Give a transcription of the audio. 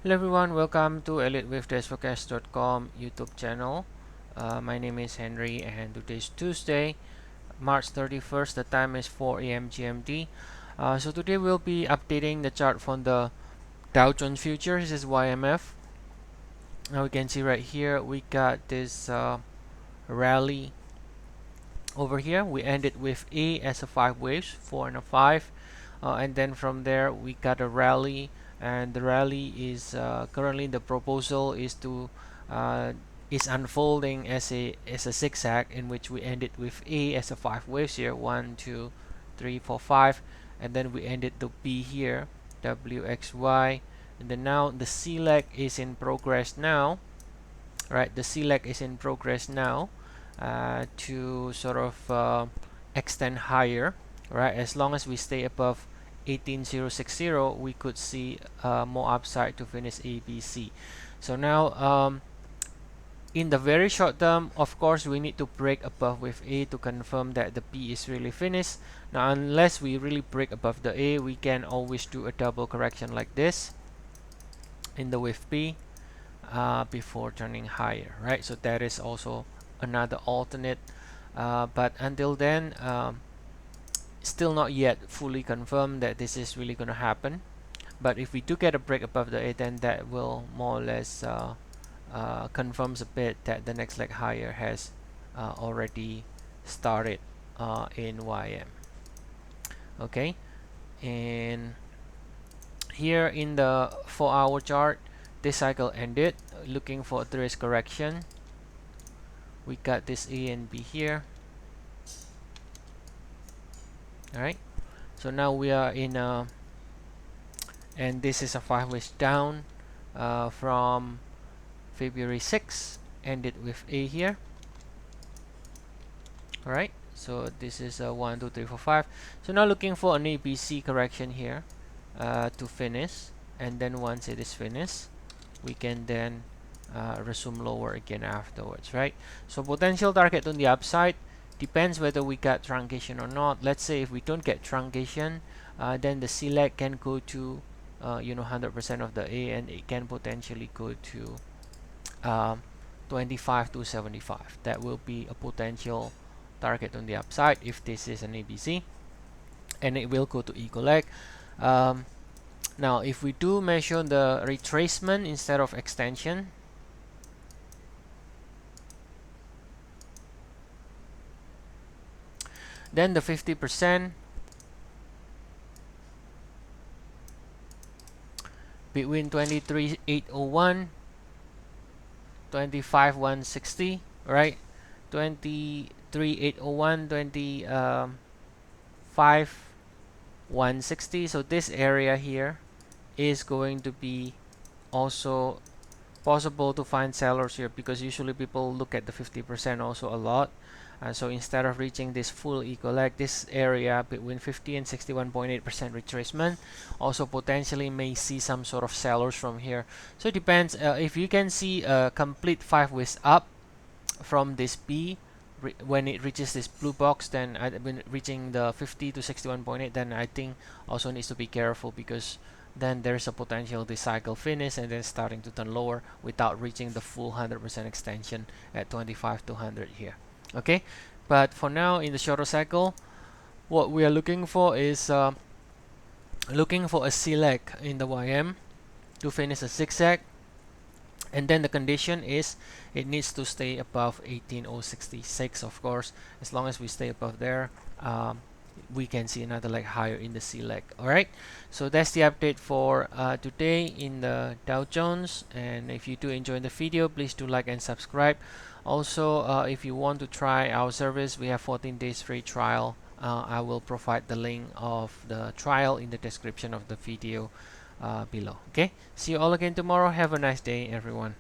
Hello everyone, welcome to Elliott Wave YouTube channel. My name is Henry and today is Tuesday, March 31st. The time is 4 a.m. GMT. So today we'll be updating the chart from the Dow Jones Futures. This is YMF. Now we can see right here we got this rally over here. We ended with A as a 5 waves, 4 and a 5. And then from there we got a rally, and the rally is currently the proposal is to is unfolding as a zigzag, in which we ended with A as a 5 waves here, 1 2 3 4 5, and then we ended the B here, WXY, and then now the C leg is in progress now, right? The C leg is in progress now to sort of extend higher, right? As long as we stay above 18060, we could see more upside to finish ABC. So now in the very short term, of course, we need to break above with A to confirm that the B is really finished. Now unless we really break above the A, we can always do a double correction like this in the wave B before turning higher, right? So that is also another alternate, but until then, still not yet fully confirmed that this is really going to happen. But if we do get a break above the A, then that will more or less confirms a bit that the next leg higher has already started in YM. Okay, and here in the 4-hour chart, this cycle ended. Looking for a risk correction, we got this A and B here. Alright, so now we are in a, and this is a 5 ways down from February 6, ended with A here. Alright, so this is a 1 2 3 4 5. So now looking for an ABC correction here to finish, and then once it is finished, we can then resume lower again afterwards, right? So potential target on the upside depends whether we got truncation or not. Let's say if we don't get truncation, then the C leg can go to 100% of the A, and it can potentially go to 25 to 75. That will be a potential target on the upside if this is an ABC, and it will go to equal leg. Now if we do measure the retracement instead of extension, then the 50% between 23,801, 25,160, right? 23,801, 25,160. So this area here is going to be also possible to find sellers here, because usually people look at the 50% also a lot. So instead of reaching this full equal leg, this area between 50 and 61.8% retracement also potentially may see some sort of sellers from here. So it depends. If you can see a complete 5 ways up from this B when it reaches this blue box, then when reaching the 50 to 61.8, then I think also needs to be careful, because then there's a potential this cycle finish and then starting to turn lower without reaching the full 100% extension at 25 to 100 here. Okay, but for now in the shorter cycle, what we are looking for is looking for a C leg in the YM to finish a zigzag, and then the condition is it needs to stay above 18,066. Of course, as long as we stay above there, we can see another leg higher in the C leg. Alright, so that's the update for today in the Dow Jones. And if you do enjoy the video, please do like and subscribe. Also, if you want to try our service, we have 14 days free trial. I will provide the link of the trial in the description of the video below. Okay, see you all again tomorrow. Have a nice day, everyone.